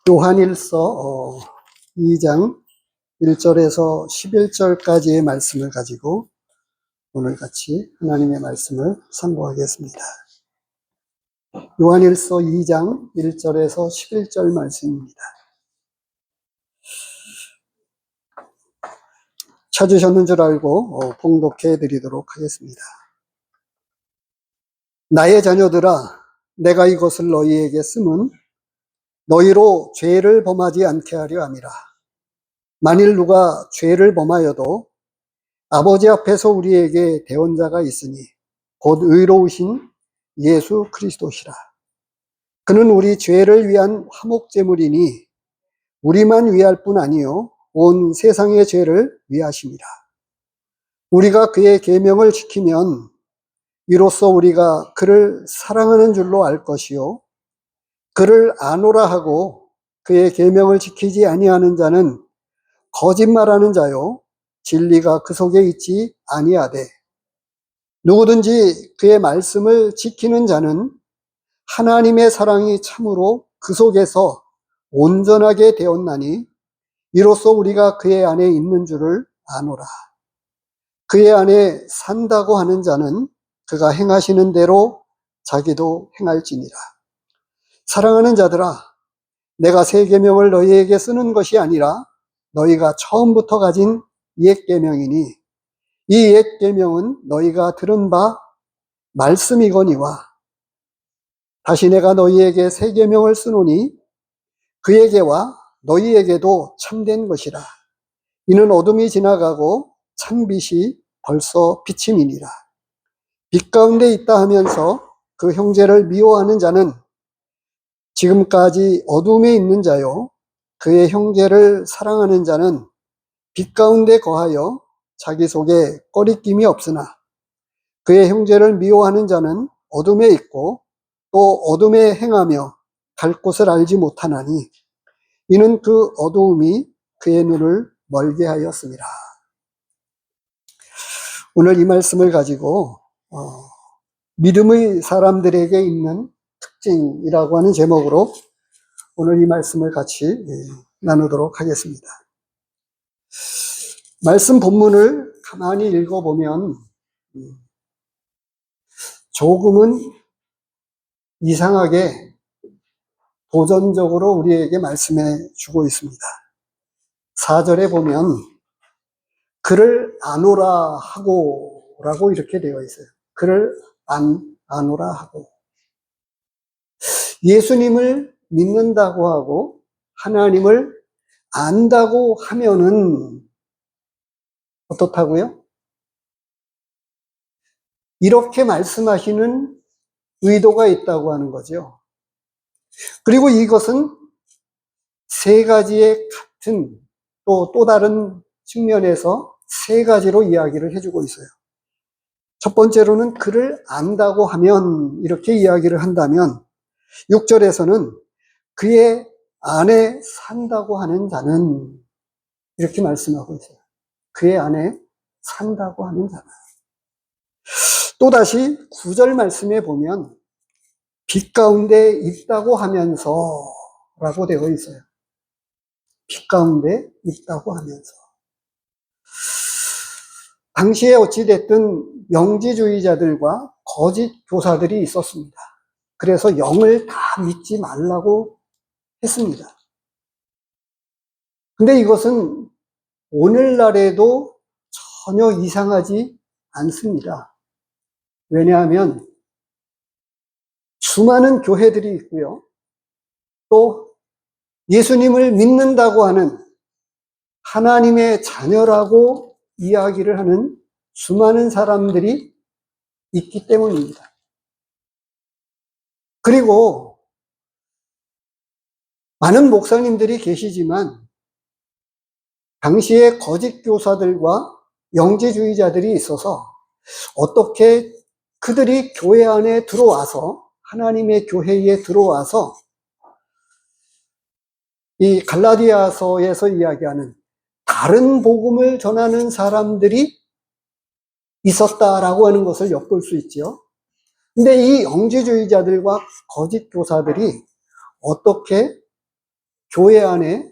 요한일서 2장 1절에서 11절까지의 말씀을 가지고 오늘 같이 하나님의 말씀을 상고하겠습니다. 요한일서 2장 1절에서 11절 말씀입니다. 찾으셨는 줄 알고 봉독해 드리도록 하겠습니다. 나의 자녀들아, 내가 이것을 너희에게 쓰면 너희로 죄를 범하지 않게 하려 함이라. 만일 누가 죄를 범하여도 아버지 앞에서 우리에게 대언자가 있으니 곧 의로우신 예수 그리스도시라. 그는 우리 죄를 위한 화목제물이니 우리만 위할 뿐 아니요 온 세상의 죄를 위하심이라. 우리가 그의 계명을 지키면 이로써 우리가 그를 사랑하는 줄로 알 것이요 그를 아노라 하고 그의 계명을 지키지 아니하는 자는 거짓말하는 자요 진리가 그 속에 있지 아니하되 누구든지 그의 말씀을 지키는 자는 하나님의 사랑이 참으로 그 속에서 온전하게 되었나니 이로써 우리가 그의 안에 있는 줄을 아노라. 그의 안에 산다고 하는 자는 그가 행하시는 대로 자기도 행할지니라. 사랑하는 자들아, 내가 새 계명을 너희에게 쓰는 것이 아니라 너희가 처음부터 가진 옛 계명이니 이 옛 계명은 너희가 들은 바 말씀이거니와 다시 내가 너희에게 새 계명을 쓰노니 그에게와 너희에게도 참된 것이라. 이는 어둠이 지나가고 참빛이 벌써 비침이니라. 빛 가운데 있다 하면서 그 형제를 미워하는 자는 지금까지 어둠에 있는 자요 그의 형제를 사랑하는 자는 빛 가운데 거하여 자기 속에 꺼리낌이 없으나 그의 형제를 미워하는 자는 어둠에 있고 또 어둠에 행하며 갈 곳을 알지 못하나니 이는 그 어두움이 그의 눈을 멀게 하였습니다. 오늘 이 말씀을 가지고 믿음의 사람들에게 있는 특징이라고 하는 제목으로 오늘 이 말씀을 같이 나누도록 하겠습니다. 말씀 본문을 가만히 읽어보면 조금은 이상하게 도전적으로 우리에게 말씀해 주고 있습니다. 4절에 보면 그를 아노라 하고 라고 이렇게 되어 있어요. 그를 아노라 하고. 예수님을 믿는다고 하고 하나님을 안다고 하면은 어떻다고요? 이렇게 말씀하시는 의도가 있다고 하는 거죠. 그리고 이것은 세 가지의 같은 또 다른 측면에서 세 가지로 이야기를 해주고 있어요. 첫 번째로는 그를 안다고 하면 이렇게 이야기를 한다면 6절에서는 그의 안에 산다고 하는 자는 이렇게 말씀하고 있어요. 그의 안에 산다고 하는 자는. 또다시 9절 말씀에 보면 빛 가운데 있다고 하면서 라고 되어 있어요. 빛 가운데 있다고 하면서. 당시에 어찌됐든 영지주의자들과 거짓 교사들이 있었습니다. 그래서 영을 다 믿지 말라고 했습니다. 근데 이것은 오늘날에도 전혀 이상하지 않습니다. 왜냐하면 수많은 교회들이 있고요. 또 예수님을 믿는다고 하는 하나님의 자녀라고 이야기를 하는 수많은 사람들이 있기 때문입니다. 그리고 많은 목사님들이 계시지만 당시에 거짓 교사들과 영지주의자들이 있어서 어떻게 그들이 교회 안에 들어와서 하나님의 교회에 들어와서 이 갈라디아서에서 이야기하는 다른 복음을 전하는 사람들이 있었다라고 하는 것을 엿볼 수 있죠. 근데 이 영지주의자들과 거짓 교사들이 어떻게 교회 안에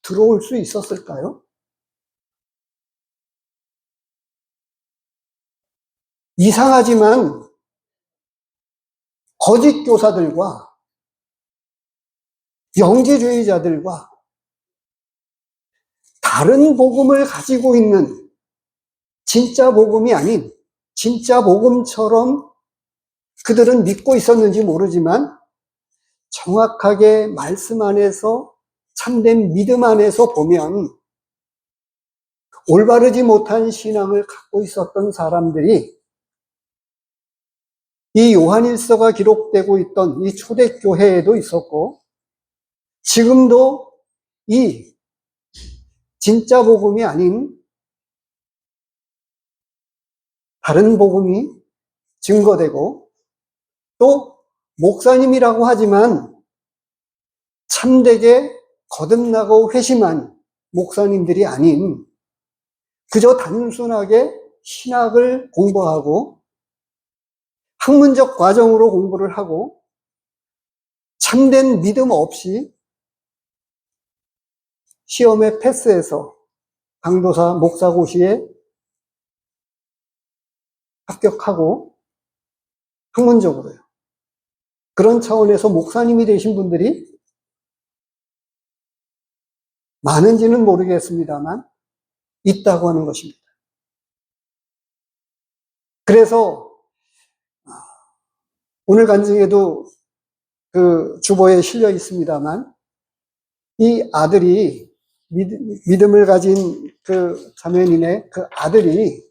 들어올 수 있었을까요? 이상하지만 거짓 교사들과 영지주의자들과 다른 복음을 가지고 있는 진짜 복음이 아닌 진짜 복음처럼 그들은 믿고 있었는지 모르지만 정확하게 말씀 안에서 참된 믿음 안에서 보면 올바르지 못한 신앙을 갖고 있었던 사람들이 이 요한일서가 기록되고 있던 이 초대교회에도 있었고 지금도 이 진짜 복음이 아닌 다른 복음이 증거되고 또 목사님이라고 하지만 참되게 거듭나고 회심한 목사님들이 아닌 그저 단순하게 신학을 공부하고 학문적 과정으로 공부를 하고 참된 믿음 없이 시험에 패스해서 강도사 목사고시에 합격하고 학문적으로요. 그런 차원에서 목사님이 되신 분들이 많은지는 모르겠습니다만 있다고 하는 것입니다. 그래서 오늘 간증에도 그 주보에 실려 있습니다만 이 아들이 믿음을 가진 그 자매님의 그 아들이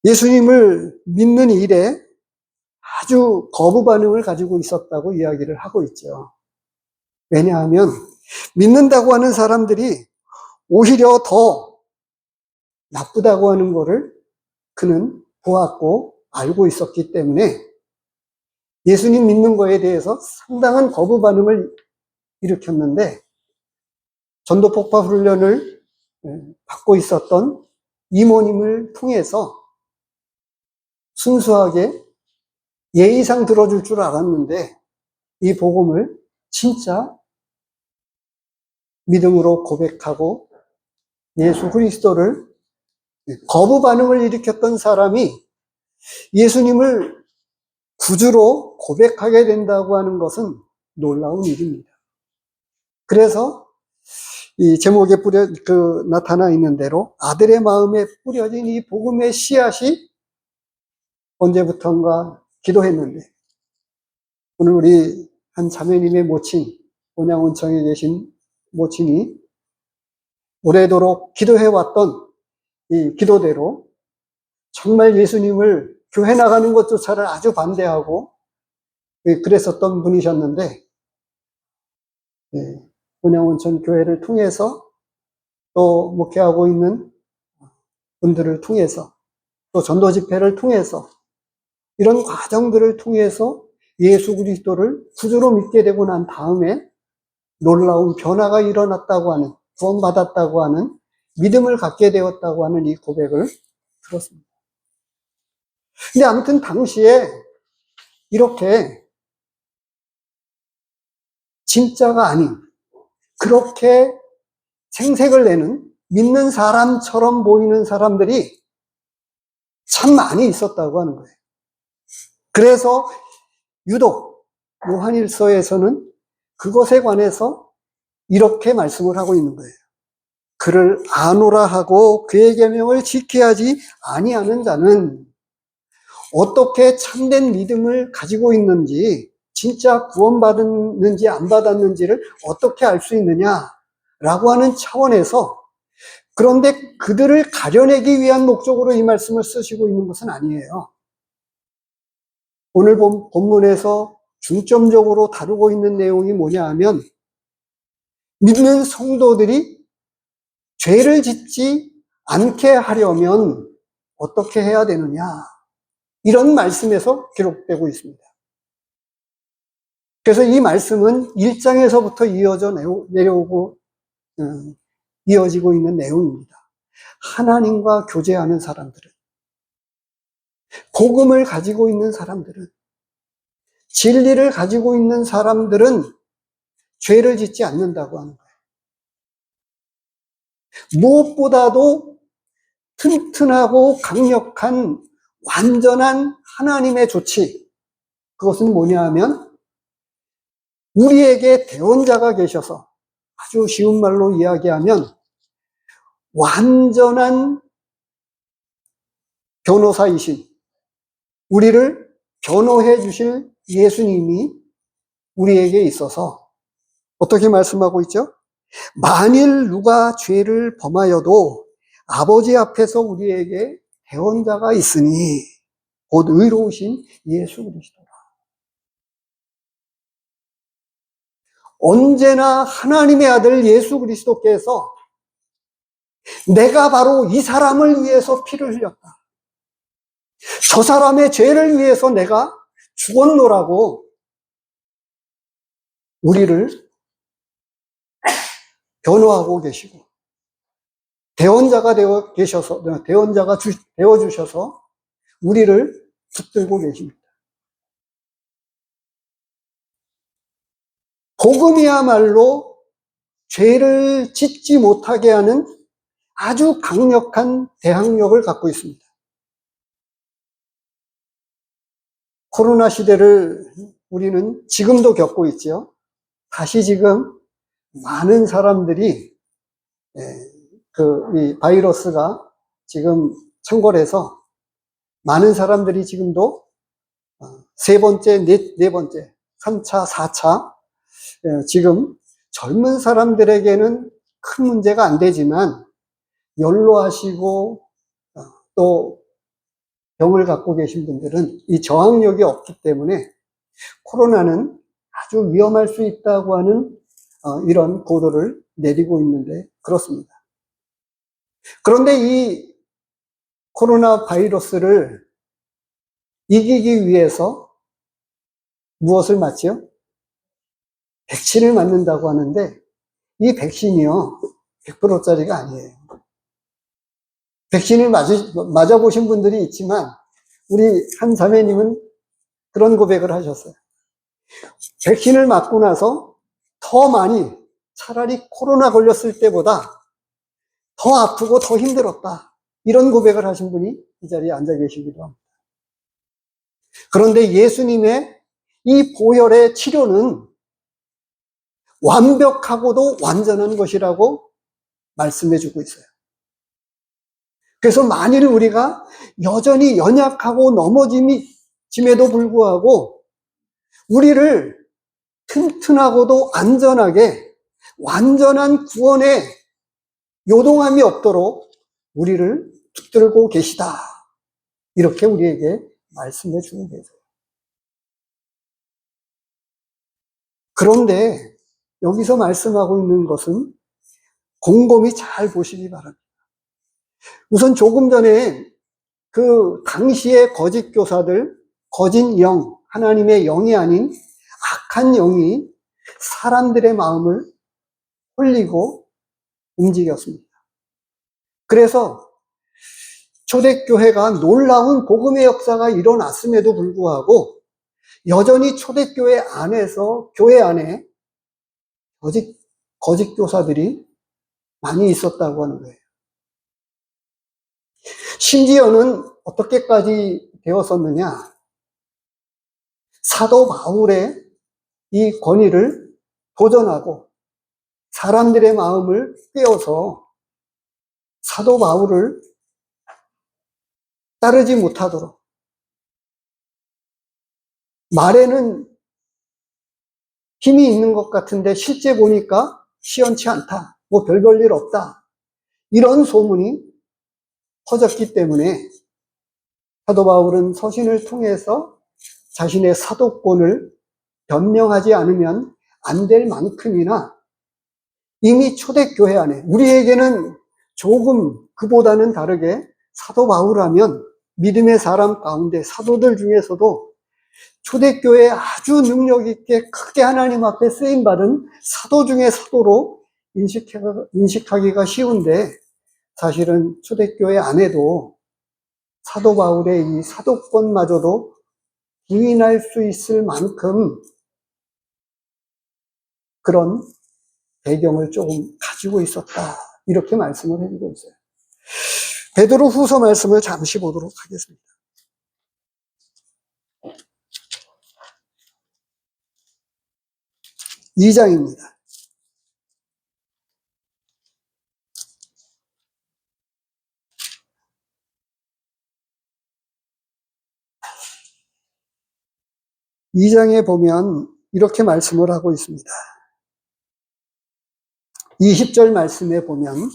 예수님을 믿는 일에 아주 거부 반응을 가지고 있었다고 이야기를 하고 있죠. 왜냐하면 믿는다고 하는 사람들이 오히려 더 나쁘다고 하는 것을 그는 보았고 알고 있었기 때문에 예수님 믿는 거에 대해서 상당한 거부 반응을 일으켰는데 전도 폭파 훈련을 받고 있었던 이모님을 통해서 순수하게 예의상 들어줄 줄 알았는데 이 복음을 진짜 믿음으로 고백하고 예수 그리스도를 거부 반응을 일으켰던 사람이 예수님을 구주로 고백하게 된다고 하는 것은 놀라운 일입니다. 그래서 이 제목에 나타나 있는 대로 아들의 마음에 뿌려진 이 복음의 씨앗이 언제부턴가 기도했는데 오늘 우리 한 자매님의 모친, 온양온청에 계신 모친이 오래도록 기도해왔던 이 기도대로 정말 예수님을 교회 나가는 것조차를 아주 반대하고 그랬었던 분이셨는데 온양온천 교회를 통해서 또 목회하고 있는 분들을 통해서 또 전도 집회를 통해서 이런 과정들을 통해서 예수 그리스도를 구주로 믿게 되고 난 다음에 놀라운 변화가 일어났다고 하는, 구원받았다고 하는, 믿음을 갖게 되었다고 하는 이 고백을 들었습니다. 근데 아무튼 당시에 이렇게 진짜가 아닌 그렇게 생색을 내는 믿는 사람처럼 보이는 사람들이 참 많이 있었다고 하는 거예요. 그래서 유독 요한일서에서는 그것에 관해서 이렇게 말씀을 하고 있는 거예요. 그를 아노라 하고 그의 계명을 지켜야지 아니하는 자는 어떻게 참된 믿음을 가지고 있는지, 진짜 구원받았는지 안 받았는지를 어떻게 알 수 있느냐라고 하는 차원에서, 그런데 그들을 가려내기 위한 목적으로 이 말씀을 쓰시고 있는 것은 아니에요. 오늘 본문에서 중점적으로 다루고 있는 내용이 뭐냐 하면 믿는 성도들이 죄를 짓지 않게 하려면 어떻게 해야 되느냐, 이런 말씀에서 기록되고 있습니다. 그래서 이 말씀은 1장에서부터 이어져 내려오고 이어지고 있는 내용입니다. 하나님과 교제하는 사람들은 복음을 가지고 있는 사람들은, 진리를 가지고 있는 사람들은 죄를 짓지 않는다고 하는 거예요. 무엇보다도 튼튼하고 강력한 완전한 하나님의 조치, 그것은 뭐냐 하면 우리에게 대원자가 계셔서, 아주 쉬운 말로 이야기하면 완전한 변호사이신, 우리를 변호해 주실 예수님이 우리에게 있어서 어떻게 말씀하고 있죠? 만일 누가 죄를 범하여도 아버지 앞에서 우리에게 대원자가 있으니 곧 의로우신 예수 그리스도라. 언제나 하나님의 아들 예수 그리스도께서 내가 바로 이 사람을 위해서 피를 흘렸다, 저 사람의 죄를 위해서 내가 죽었노라고 우리를 변호하고 계시고 대원자가 되어 계셔서, 대원자가 되어 주셔서 우리를 붙들고 계십니다. 복음이야말로 죄를 짓지 못하게 하는 아주 강력한 대항력을 갖고 있습니다. 코로나 시대를 우리는 지금도 겪고 있죠. 다시 지금 많은 사람들이 이 바이러스가 지금 창궐해서 많은 사람들이 지금도 세 번째, 네 번째, 3차, 4차, 지금 젊은 사람들에게는 큰 문제가 안 되지만 연로하시고 또 병을 갖고 계신 분들은 이 저항력이 없기 때문에 코로나는 아주 위험할 수 있다고 하는 이런 보도를 내리고 있는데 그렇습니다. 그런데 이 코로나 바이러스를 이기기 위해서 무엇을 맞지요? 백신을 맞는다고 하는데 이 백신이요 100%짜리가 아니에요. 백신을 맞아보신 분들이 있지만 우리 한 자매님은 그런 고백을 하셨어요. 백신을 맞고 나서 더 많이, 차라리 코로나 걸렸을 때보다 더 아프고 더 힘들었다, 이런 고백을 하신 분이 이 자리에 앉아 계시기도 합니다. 그런데 예수님의 이 보혈의 치료는 완벽하고도 완전한 것이라고 말씀해 주고 있어요. 그래서 만일 우리가 여전히 연약하고 넘어짐에도 불구하고 우리를 튼튼하고도 안전하게 완전한 구원에 요동함이 없도록 우리를 붙들고 계시다, 이렇게 우리에게 말씀해 주는 거죠. 그런데 여기서 말씀하고 있는 것은 곰곰이 잘 보시기 바랍니다. 우선 조금 전에 그 당시의 거짓 교사들, 거짓 영, 하나님의 영이 아닌 악한 영이 사람들의 마음을 홀리고 움직였습니다. 그래서 초대교회가 놀라운 복음의 역사가 일어났음에도 불구하고 여전히 초대교회 안에서, 교회 안에 거짓 교사들이 많이 있었다고 하는 거예요. 심지어는 어떻게까지 되었었느냐? 사도 바울의 이 권위를 도전하고 사람들의 마음을 꿰어서 사도 바울을 따르지 못하도록, 말에는 힘이 있는 것 같은데 실제 보니까 시원치 않다, 뭐 별 볼 일 없다, 이런 소문이 퍼졌기 때문에 사도 바울은 서신을 통해서 자신의 사도권을 변명하지 않으면 안 될 만큼이나 이미 초대교회 안에, 우리에게는 조금 그보다는 다르게 사도 바울하면 믿음의 사람 가운데 사도들 중에서도 초대교회에 아주 능력 있게 크게 하나님 앞에 쓰임받은 사도 중에 사도로 인식하기가 쉬운데 사실은 초대교회 안에도 사도 바울의 이 사도권마저도 부인할 수 있을 만큼 그런 배경을 조금 가지고 있었다. 이렇게 말씀을 해주고 있어요. 베드로 후서 말씀을 잠시 보도록 하겠습니다. 2장입니다. 이 장에 보면 이렇게 말씀을 하고 있습니다. 20절 말씀에 보면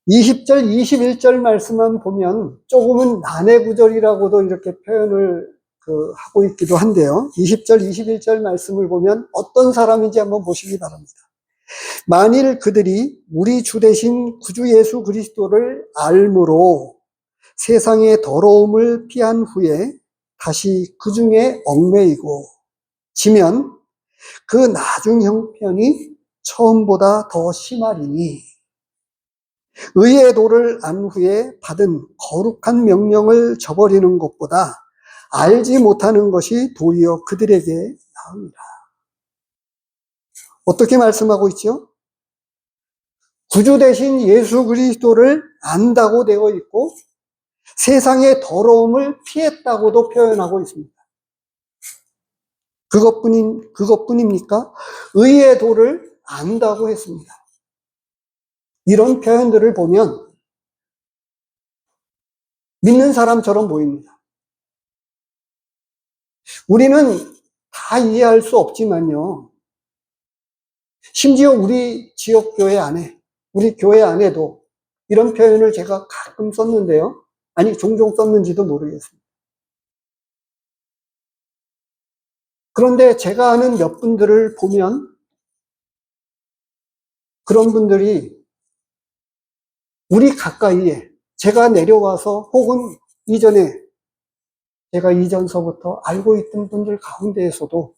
20절, 21절 말씀만 보면 조금은 난해 구절이라고도 이렇게 표현을 하고 있기도 한데요. 20절, 21절 말씀을 보면 어떤 사람인지 한번 보시기 바랍니다. 만일 그들이 우리 주 대신 구주 예수 그리스도를 알므로 세상의 더러움을 피한 후에 다시 그 중에 얽매이고 지면 그 나중 형편이 처음보다 더 심하리니 의의 도를 안 후에 받은 거룩한 명령을 저버리는 것보다 알지 못하는 것이 도리어 그들에게 나으니라. 어떻게 말씀하고 있죠? 구주 대신 예수 그리스도를 안다고 되어 있고 세상의 더러움을 피했다고도 표현하고 있습니다. 그것뿐입니까? 의의 도를 안다고 했습니다. 이런 표현들을 보면 믿는 사람처럼 보입니다. 우리는 다 이해할 수 없지만요. 심지어 우리 지역교회 안에, 우리 교회 안에도 이런 표현을 제가 가끔 썼는데요. 아니, 종종 썼는지도 모르겠습니다. 그런데 제가 아는 몇 분들을 보면 그런 분들이 우리 가까이에 제가 내려와서 혹은 이전에 제가 이전서부터 알고 있던 분들 가운데에서도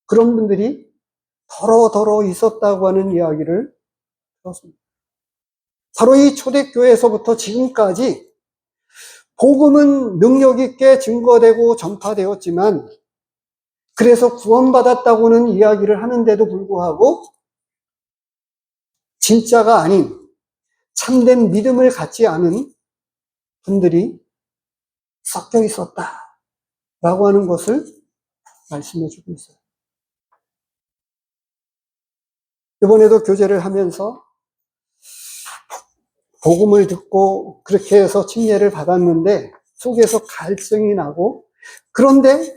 그런 분들이 더러 있었다고 하는 이야기를 들었습니다. 바로 이 초대교회에서부터 지금까지 복음은 능력 있게 증거되고 전파되었지만 그래서 구원받았다고는 이야기를 하는데도 불구하고 진짜가 아닌 참된 믿음을 갖지 않은 분들이 섞여 있었다라고 하는 것을 말씀해 주고 있어요. 이번에도 교제를 하면서 복음을 듣고 그렇게 해서 침례를 받았는데 속에서 갈증이 나고 그런데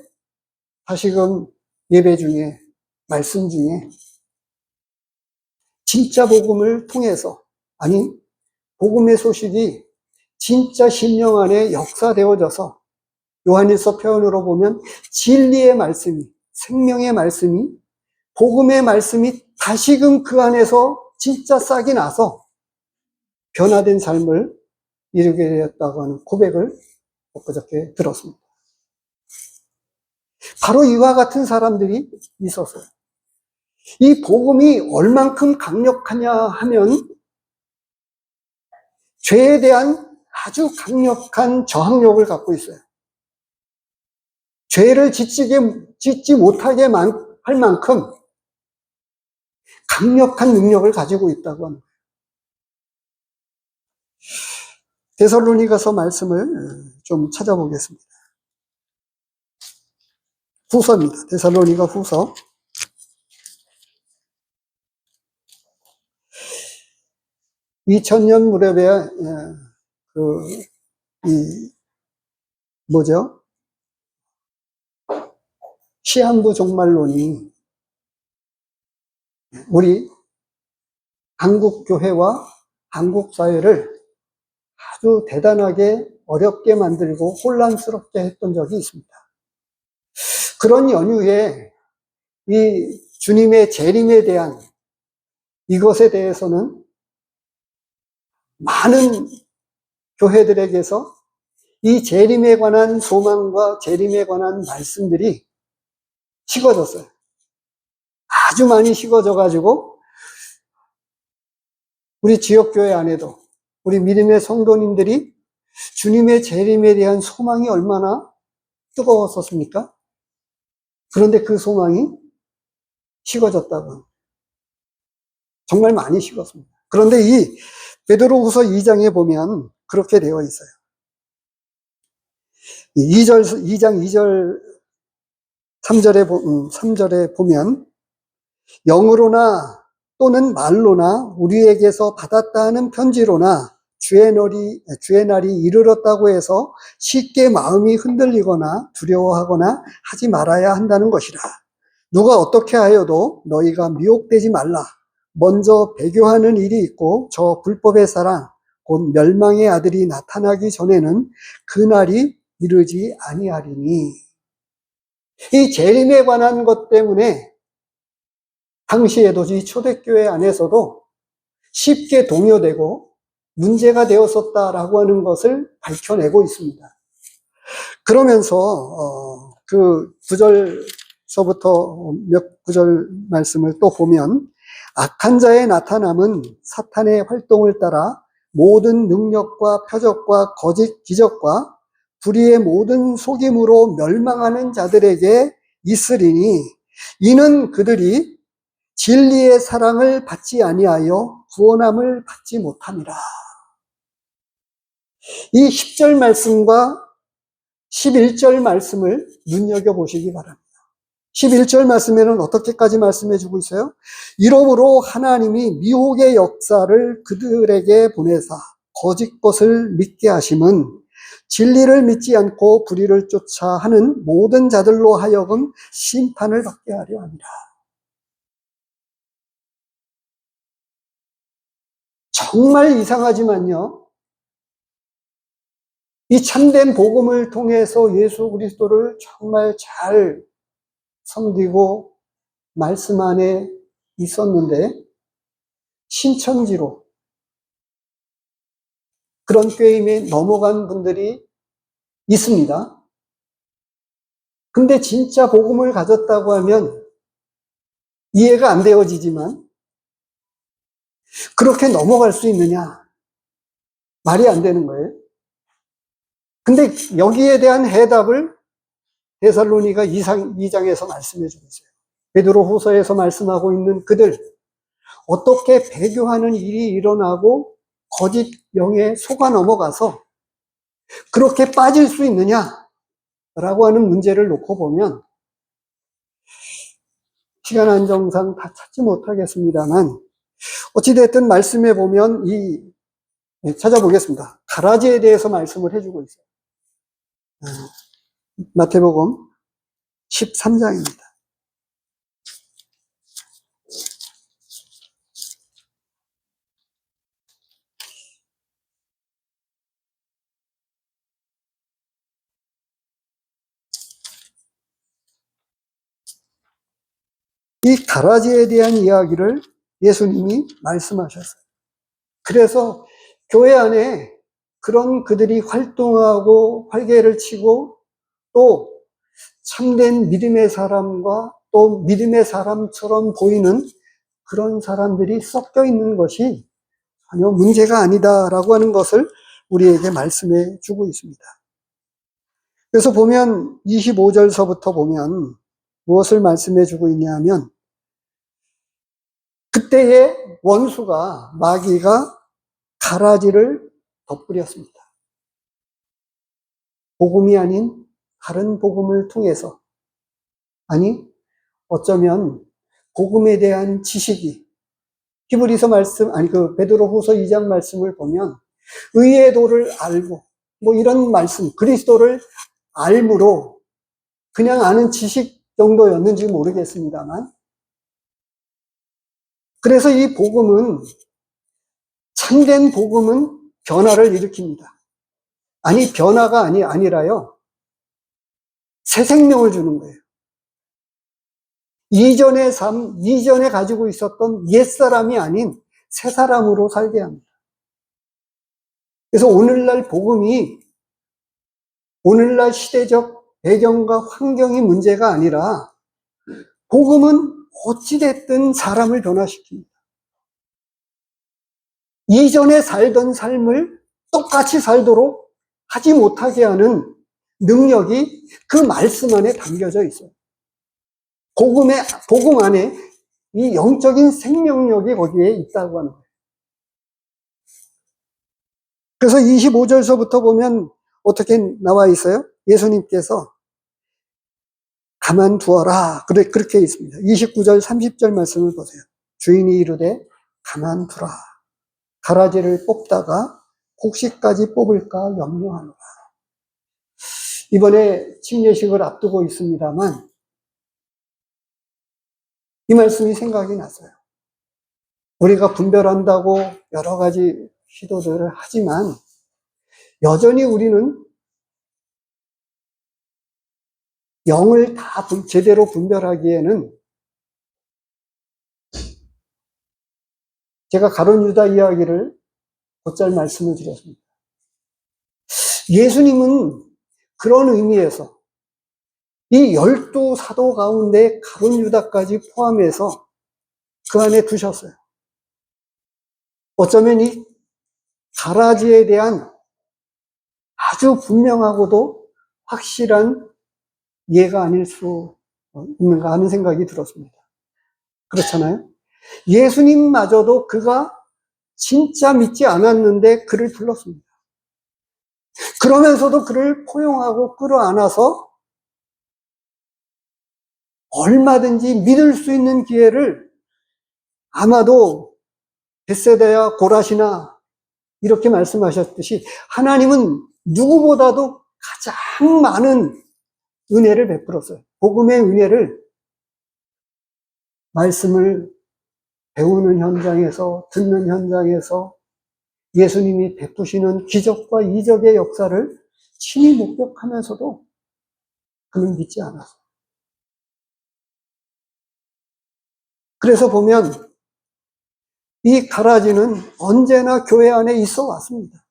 다시금 예배 중에 말씀 중에 진짜 복음을 통해서 아니 복음의 소식이 진짜 심령 안에 역사되어져서 요한일서 표현으로 보면 진리의 말씀이 생명의 말씀이 복음의 말씀이 다시금 그 안에서 진짜 싹이 나서 변화된 삶을 이루게 되었다고 하는 고백을 엊그저께 들었습니다. 바로 이와 같은 사람들이 있었어요. 이 복음이 얼만큼 강력하냐 하면 죄에 대한 아주 강력한 저항력을 갖고 있어요. 죄를 짓지 못하게 할 만큼 강력한 능력을 가지고 있다고 합니다. 데살로니가서 말씀을 좀 찾아보겠습니다. 후서입니다. 데살로니가 후서 2000년 무렵에 시한부 종말론이 우리 한국 교회와 한국 사회를 아주 대단하게 어렵게 만들고 혼란스럽게 했던 적이 있습니다. 그런 연휴에 이 주님의 재림에 대한 이것에 대해서는 많은 교회들에게서 이 재림에 관한 소망과 재림에 관한 말씀들이 식어졌어요. 아주 많이 식어져가지고 우리 지역교회 안에도 우리 믿음의 성도님들이 주님의 재림에 대한 소망이 얼마나 뜨거웠었습니까? 그런데 그 소망이 식어졌다고. 정말 많이 식었습니다. 그런데 이 베드로후서 2장에 보면 그렇게 되어 있어요. 2장 2절 3절에 보면 영으로나 또는 말로나 우리에게서 받았다 하는 편지로나 주의 날이 이르렀다고 해서 쉽게 마음이 흔들리거나 두려워하거나 하지 말아야 한다는 것이라. 누가 어떻게 하여도 너희가 미혹되지 말라. 먼저 배교하는 일이 있고 저 불법의 사랑 곧 멸망의 아들이 나타나기 전에는 그날이 이르지 아니하리니. 이 재림에 관한 것 때문에 당시에도 이 초대교회 안에서도 쉽게 동요되고 문제가 되었었다라고 하는 것을 밝혀내고 있습니다. 그러면서 그 9절서부터 몇 구절 말씀을 또 보면 악한 자의 나타남은 사탄의 활동을 따라 모든 능력과 표적과 거짓 기적과 불의의 모든 속임으로 멸망하는 자들에게 있으리니 이는 그들이 진리의 사랑을 받지 아니하여 구원함을 받지 못함이라. 이 10절 말씀과 11절 말씀을 눈여겨보시기 바랍니다. 11절 말씀에는 어떻게까지 말씀해 주고 있어요? 이러므로 하나님이 미혹의 역사를 그들에게 보내사 거짓 것을 믿게 하심은 진리를 믿지 않고 불의를 쫓아 하는 모든 자들로 하여금 심판을 받게 하려 합니다. 정말 이상하지만요. 이 참된 복음을 통해서 예수 그리스도를 정말 잘 섬기고 말씀 안에 있었는데 신천지로 그런 게임에 넘어간 분들이 있습니다. 근데 진짜 복음을 가졌다고 하면 이해가 안 되어지지만 그렇게 넘어갈 수 있느냐? 말이 안 되는 거예요. 근데 여기에 대한 해답을 데살로니가 2장에서 말씀해 주고 있어요. 베드로 후서에서 말씀하고 있는 그들, 어떻게 배교하는 일이 일어나고 거짓 영에 속아 넘어가서 그렇게 빠질 수 있느냐라고 하는 문제를 놓고 보면 시간 한정상 다 찾지 못하겠습니다만 어찌됐든 말씀해 보면 찾아보겠습니다. 가라지에 대해서 말씀을 해주고 있어요. 마태복음 13장입니다. 이 가라지에 대한 이야기를 예수님이 말씀하셨어요. 그래서 교회 안에 그런 그들이 활동하고 활개를 치고 또 참된 믿음의 사람과 또 믿음의 사람처럼 보이는 그런 사람들이 섞여 있는 것이 전혀 문제가 아니다라고 하는 것을 우리에게 말씀해 주고 있습니다. 그래서 보면 25절서부터 보면 무엇을 말씀해 주고 있냐면 그때의 원수가 마귀가 가라지를 덧뿌렸습니다. 복음이 아닌 다른 복음을 통해서 아니 어쩌면 복음에 대한 지식이 히브리서 말씀 베드로후서 2장 말씀을 보면 의의 도를 알고 뭐 이런 말씀 그리스도를 알므로 그냥 아는 지식 정도였는지 모르겠습니다만 그래서 이 복음은 참된 복음은 변화를 일으킵니다. 아니 변화가 아니라요 새 생명을 주는 거예요. 이전의 삶, 이전에 가지고 있었던 옛사람이 아닌 새 사람으로 살게 합니다. 그래서 오늘날 복음이 오늘날 시대적 배경과 환경이 문제가 아니라 복음은 어찌됐든 사람을 변화시킵니다. 이전에 살던 삶을 똑같이 살도록 하지 못하게 하는 능력이 그 말씀 안에 담겨져 있어요. 복음 안에 이 영적인 생명력이 거기에 있다고 하는 거예요. 그래서 25절서부터 보면 어떻게 나와 있어요? 예수님께서 가만두어라. 그렇게 있습니다. 29절, 30절 말씀을 보세요. 주인이 이르되 가만두라. 가라지를 뽑다가 곡식까지 뽑을까 염려하노라. 이번에 침례식을 앞두고 있습니다만 이 말씀이 생각이 났어요. 우리가 분별한다고 여러 가지 시도들을 하지만 여전히 우리는 영을 다 제대로 분별하기에는 제가 가룟 유다 이야기를 곧잘 말씀을 드렸습니다. 예수님은 그런 의미에서 이 12 사도 가운데 가룟 유다까지 포함해서 그 안에 두셨어요. 어쩌면 이 가라지에 대한 아주 분명하고도 확실한 예가 아닐 수 있는가 하는 생각이 들었습니다. 그렇잖아요? 예수님마저도 그가 진짜 믿지 않았는데 그를 불렀습니다. 그러면서도 그를 포용하고 끌어안아서 얼마든지 믿을 수 있는 기회를 아마도 벳세다야 고라시나 이렇게 말씀하셨듯이 하나님은 누구보다도 가장 많은 은혜를 베풀었어요. 복음의 은혜를 말씀을 배우는 현장에서, 듣는 현장에서 예수님이 베푸시는 기적과 이적의 역사를 친히 목격하면서도 그는 믿지 않았어요. 그래서 보면 이 가라지는 언제나 교회 안에 있어 왔습니다.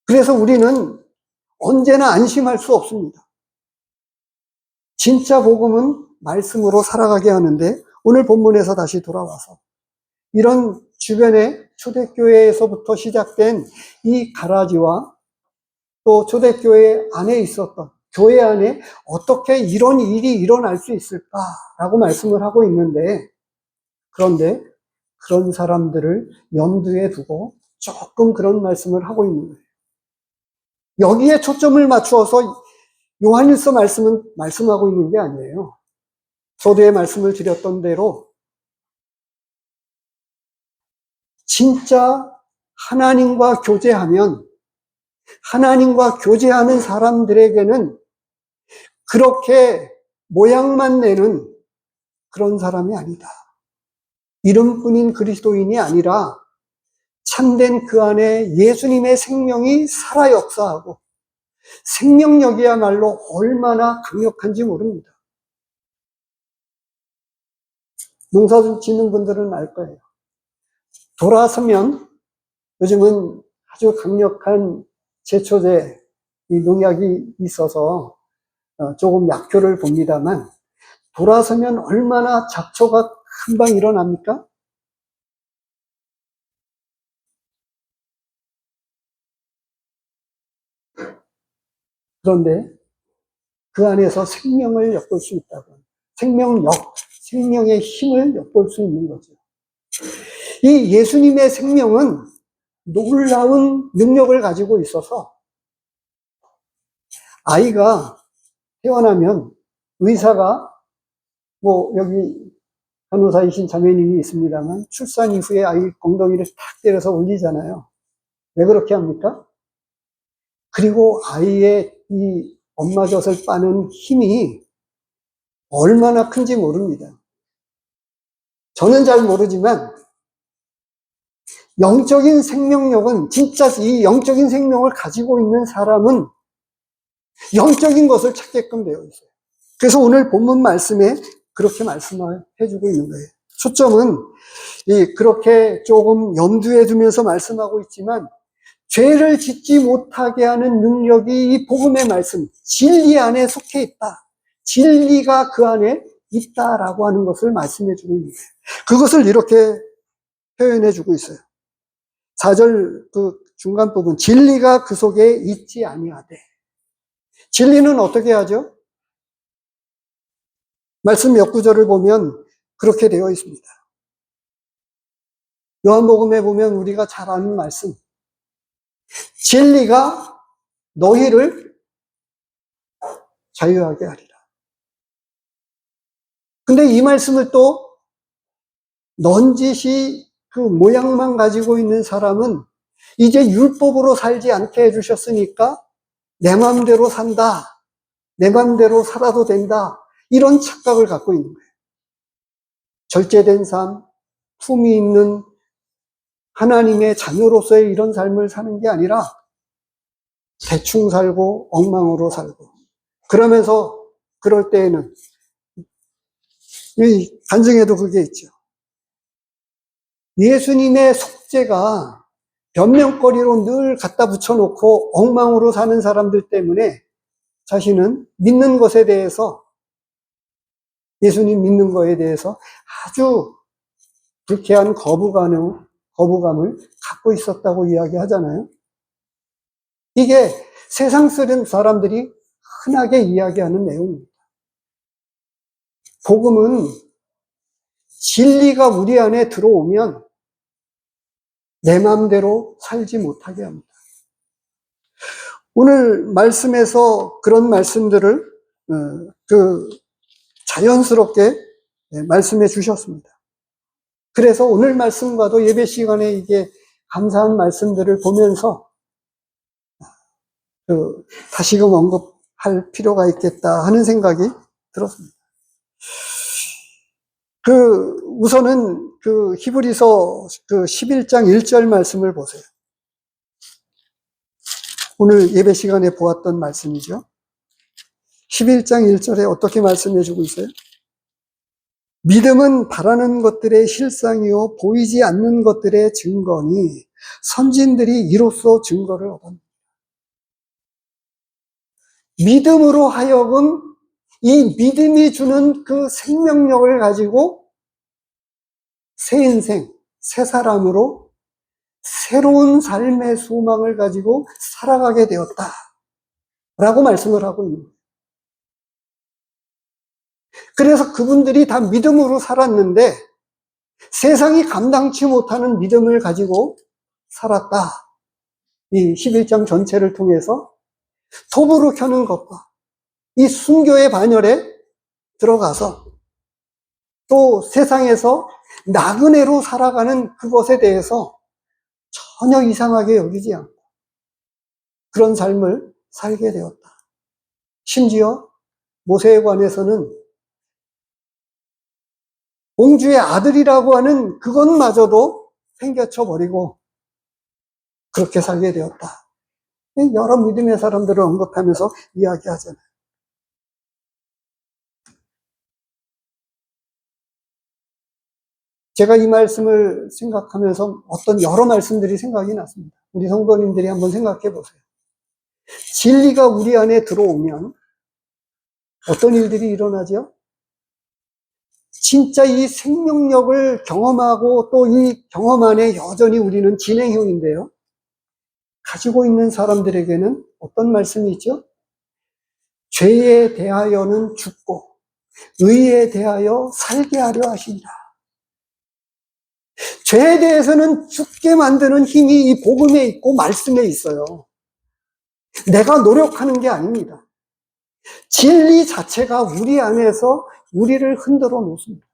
그래서 우리는 언제나 안심할 수 없습니다. 진짜 복음은 말씀으로 살아가게 하는데 오늘 본문에서 다시 돌아와서 이런 주변의 초대교회에서부터 시작된 이 가라지와 또 초대교회 안에 있었던 교회 안에 어떻게 이런 일이 일어날 수 있을까라고 말씀을 하고 있는데 그런데 그런 사람들을 염두에 두고 조금 그런 말씀을 하고 있는 거예요. 여기에 초점을 맞추어서 요한일서 말씀은 말씀하고 있는 게 아니에요. 서두에 말씀을 드렸던 대로 진짜 하나님과 교제하면 하나님과 교제하는 사람들에게는 그렇게 모양만 내는 그런 사람이 아니다. 이름뿐인 그리스도인이 아니라 참된 그 안에 예수님의 생명이 살아 역사하고 생명력이야말로 얼마나 강력한지 모릅니다. 농사 짓는 분들은 알 거예요. 돌아서면 요즘은 아주 강력한 제초제 이 농약이 있어서 조금 약효를 봅니다만 돌아서면 얼마나 잡초가 금방 일어납니까? 그런데 그 안에서 생명을 엿볼 수 있다고. 생명력, 생명의 힘을 엿볼 수 있는 거죠. 이 예수님의 생명은 놀라운 능력을 가지고 있어서 아이가 태어나면 의사가 여기 간호사이신 자매님이 있습니다만 출산 이후에 아이 엉덩이를 탁 때려서 올리잖아요. 왜 그렇게 합니까? 그리고 아이의 이 엄마 젖을 빠는 힘이 얼마나 큰지 모릅니다. 저는 잘 모르지만 영적인 생명력은 진짜 이 영적인 생명을 가지고 있는 사람은 영적인 것을 찾게끔 되어 있어요. 그래서 오늘 본문 말씀에 그렇게 말씀을 해주고 있는 거예요. 초점은 그렇게 조금 염두에 두면서 말씀하고 있지만 죄를 짓지 못하게 하는 능력이 이 복음의 말씀, 진리 안에 속해 있다. 진리가 그 안에 있다라고 하는 것을 말씀해 주고 있는 거예요. 그것을 이렇게 표현해 주고 있어요. 4절 중간 부분, 진리가 그 속에 있지 아니하되. 진리는 어떻게 하죠? 말씀 몇 구절을 보면 그렇게 되어 있습니다. 요한복음에 보면 우리가 잘 아는 말씀. 진리가 너희를 자유하게 하리라. 근데 이 말씀을 또 넌지시 그 모양만 가지고 있는 사람은 이제 율법으로 살지 않게 해주셨으니까 내 마음대로 산다. 내 마음대로 살아도 된다. 이런 착각을 갖고 있는 거예요. 절제된 삶, 품이 있는 하나님의 자녀로서의 이런 삶을 사는 게 아니라 대충 살고 엉망으로 살고 그러면서 그럴 때에는 이 간증에도 그게 있죠. 예수님의 속죄가 변명거리로 늘 갖다 붙여놓고 엉망으로 사는 사람들 때문에 자신은 믿는 것에 대해서 예수님 믿는 것에 대해서 아주 불쾌한 거부감을 갖고 있었다고 이야기하잖아요. 이게 세상 사람들이 흔하게 이야기하는 내용입니다. 복음은 진리가 우리 안에 들어오면 내 마음대로 살지 못하게 합니다. 오늘 말씀에서 그런 말씀들을 자연스럽게 말씀해 주셨습니다. 그래서 오늘 말씀과도 예배 시간에 이게 감사한 말씀들을 보면서 다시금 언급할 필요가 있겠다 하는 생각이 들었습니다. 우선은 히브리서 11장 1절 말씀을 보세요. 오늘 예배 시간에 보았던 말씀이죠. 11장 1절에 어떻게 말씀해 주고 있어요? 믿음은 바라는 것들의 실상이요 보이지 않는 것들의 증거니 선진들이 이로써 증거를 얻었다. 믿음으로 하여금 이 믿음이 주는 그 생명력을 가지고 새 인생, 새 사람으로 새로운 삶의 소망을 가지고 살아가게 되었다. 라고 말씀을 하고 있는 거예요. 그래서 그분들이 다 믿음으로 살았는데 세상이 감당치 못하는 믿음을 가지고 살았다. 이 11장 전체를 통해서 톱으로 켜는 것과 이 순교의 반열에 들어가서 또 세상에서 나그네로 살아가는 그것에 대해서 전혀 이상하게 여기지 않고 그런 삶을 살게 되었다. 심지어 모세에 관해서는 공주의 아들이라고 하는 그것마저도 생겨쳐 버리고 그렇게 살게 되었다. 여러 믿음의 사람들을 언급하면서 이야기하잖아요. 제가 이 말씀을 생각하면서 어떤 여러 말씀들이 생각이 났습니다. 우리 성도님들이 한번 생각해 보세요. 진리가 우리 안에 들어오면 어떤 일들이 일어나죠? 진짜 이 생명력을 경험하고 또 이 경험 안에 여전히 우리는 진행형인데요. 가지고 있는 사람들에게는 어떤 말씀이 있죠? 죄에 대하여는 죽고 의에 대하여 살게 하려 하시니라. 죄에 대해서는 죽게 만드는 힘이 이 복음에 있고 말씀에 있어요. 내가 노력하는 게 아닙니다. 진리 자체가 우리 안에서 우리를 흔들어 놓습니다.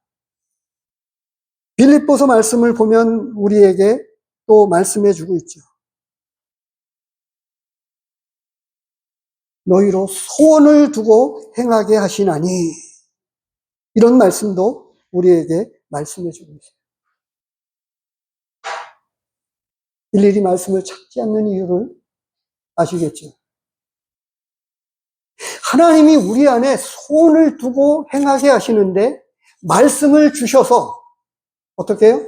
빌립보서 말씀을 보면 우리에게 또 말씀해 주고 있죠. 너희로 소원을 두고 행하게 하시나니 이런 말씀도 우리에게 말씀해 주고 있어요. 일일이 말씀을 찾지 않는 이유를 아시겠죠? 하나님이 우리 안에 소원을 두고 행하게 하시는데 말씀을 주셔서 어떻게 해요?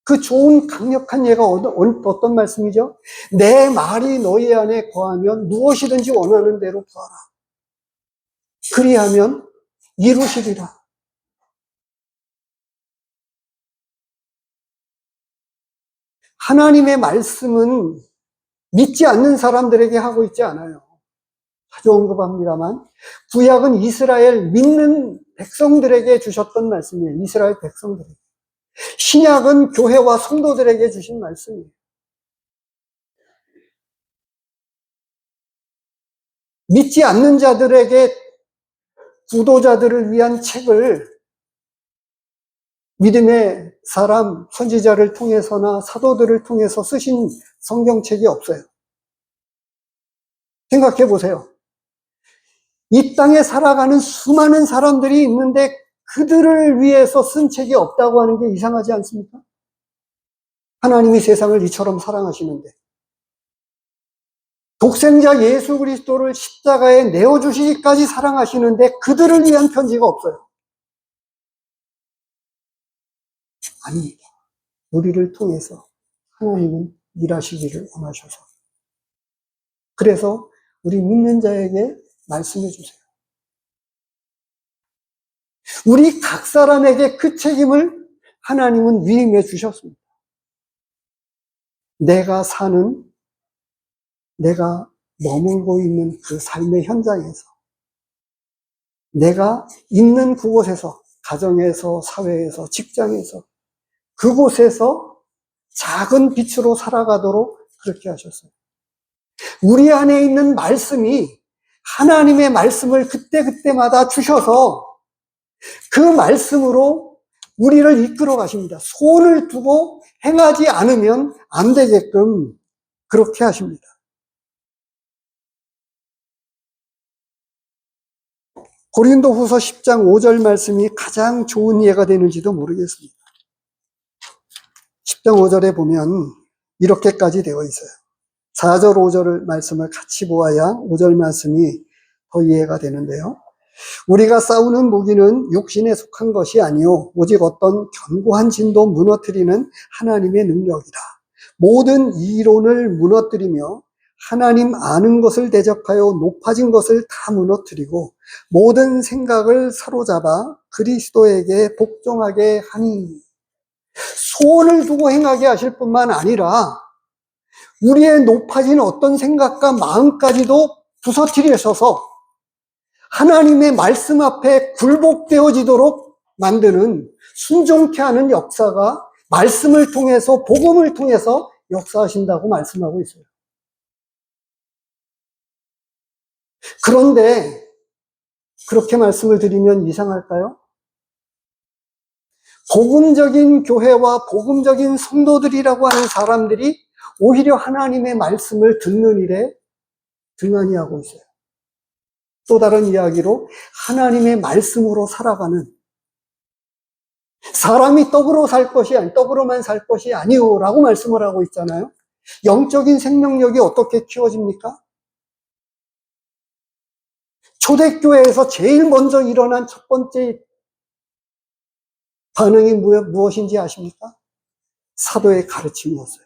그 좋은 강력한 예가 어떤 말씀이죠? 내 말이 너희 안에 거하면 무엇이든지 원하는 대로 구하라. 그리하면 이루시리라. 하나님의 말씀은 믿지 않는 사람들에게 하고 있지 않아요. 자주 언급합니다만 구약은 이스라엘 믿는 백성들에게 주셨던 말씀이에요. 이스라엘 백성들에게. 신약은 교회와 성도들에게 주신 말씀이에요. 믿지 않는 자들에게 구도자들을 위한 책을 믿음의 사람, 선지자를 통해서나 사도들을 통해서 쓰신 성경책이 없어요. 생각해 보세요. 이 땅에 살아가는 수많은 사람들이 있는데 그들을 위해서 쓴 책이 없다고 하는 게 이상하지 않습니까? 하나님이 세상을 이처럼 사랑하시는데 독생자 예수 그리스도를 십자가에 내어주시기까지 사랑하시는데 그들을 위한 편지가 없어요. 아닙니다. 우리를 통해서 하나님은 일하시기를 원하셔서. 그래서 우리 믿는 자에게 말씀해 주세요. 우리 각 사람에게 그 책임을 하나님은 위임해 주셨습니다. 내가 사는, 내가 머물고 있는 그 삶의 현장에서, 내가 있는 그곳에서, 가정에서, 사회에서, 직장에서, 그곳에서 작은 빛으로 살아가도록 그렇게 하셨어요. 우리 안에 있는 말씀이 하나님의 말씀을 그때그때마다 주셔서 그 말씀으로 우리를 이끌어 가십니다. 손을 두고 행하지 않으면 안 되게끔 그렇게 하십니다. 고린도후서 10장 5절 말씀이 가장 좋은 예가 되는지도 모르겠습니다. 10장 5절에 보면 이렇게까지 되어 있어요. 4절, 5절 말씀을 같이 보아야 5절 말씀이 더 이해가 되는데요. 우리가 싸우는 무기는 육신에 속한 것이 아니요 오직 어떤 견고한 진도 무너뜨리는 하나님의 능력이라. 모든 이론을 무너뜨리며 하나님 아는 것을 대적하여 높아진 것을 다 무너뜨리고 모든 생각을 사로잡아 그리스도에게 복종하게 하니. 소원을 두고 행하게 하실 뿐만 아니라 우리의 높아진 어떤 생각과 마음까지도 부서뜨리셔서 하나님의 말씀 앞에 굴복되어지도록 만드는, 순종케 하는 역사가 말씀을 통해서, 복음을 통해서 역사하신다고 말씀하고 있어요. 그런데 그렇게 말씀을 드리면 이상할까요? 복음적인 교회와 복음적인 성도들이라고 하는 사람들이 오히려 하나님의 말씀을 듣는 일에 등한히 하고 있어요. 또 다른 이야기로 하나님의 말씀으로 살아가는, 사람이 떡으로만 살 것이 아니오라고 말씀을 하고 있잖아요. 영적인 생명력이 어떻게 키워집니까? 초대교회에서 제일 먼저 일어난 첫 번째 반응이 무엇인지 아십니까? 사도의 가르침이었어요.